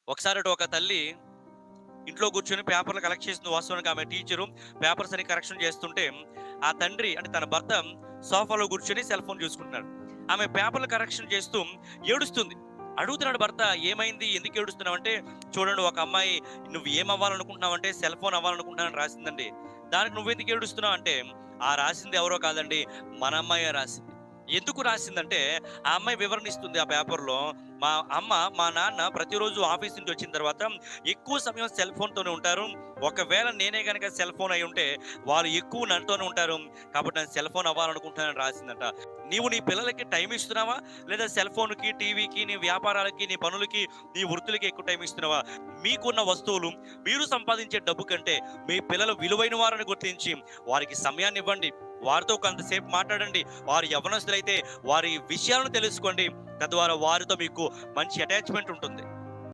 ఒకసారట ఒక తల్లి ఇంట్లో కూర్చొని పేపర్లు కలెక్ట్ చేసింది. వాస్తవానికి ఆమె టీచరు. పేపర్స్ అని కరెక్షన్ చేస్తుంటే, ఆ తండ్రి అంటే తన భర్త సోఫాలో కూర్చొని సెల్ ఫోన్ చూసుకుంటున్నాడు. ఆమె పేపర్లు కరెక్షన్ చేస్తూ ఏడుస్తుంది. అడుగుతున్నాడు భర్త, "ఏమైంది? ఎందుకు ఏడుస్తున్నావు?" అంటే, "చూడండి, ఒక అమ్మాయి నువ్వు ఏమవ్వాలనుకుంటున్నావంటే సెల్ ఫోన్ అవ్వాలనుకుంటున్నానని రాసిందండి. దానికి నువ్వెందుకు ఏడుస్తున్నావు?" అంటే, "ఆ రాసింది ఎవరో కాదండి, మన అమ్మాయే రాసింది." ఎందుకు రాసిందంటే, ఆ అమ్మాయి వివరణ ఇస్తుంది ఆ పేపర్‌లో. "మా అమ్మ, మా నాన్న ప్రతిరోజు ఆఫీస్ నుంచి వచ్చిన తర్వాత ఎక్కువ సమయం సెల్ ఫోన్‌తోనే ఉంటారు. ఒకవేళ నేనే గనక సెల్ ఫోన్ అయ్యుంటే వాళ్ళు ఎక్కువ నాతోనే ఉంటారు. కాబట్టి నేను సెల్ ఫోన్ అవ్వాలనుకుంటున్నానని" రాసిందట. నీవు నీ పిల్లలకి టైం ఇస్తున్నావా? లేదా సెల్ ఫోన్‌కి, టీవీకి, నీ వ్యాపారాలకి, నీ పనులకి, నీ వృత్తులకి ఎక్కువ టైం ఇస్తున్నావా? మీకున్న వస్తువులు, మీరు సంపాదించే డబ్బు కంటే మీ పిల్లలు విలువైన వారని గుర్తించి వారికి సమయాన్నివ్వండి. వారితో కొంతసేపు మాట్లాడండి. వారు యవ్వనస్తులైతే వారి విషయాలను తెలుసుకోండి. తద్వారా వారితో మీకు మంచి అటాచ్‌మెంట్ ఉంటుంది.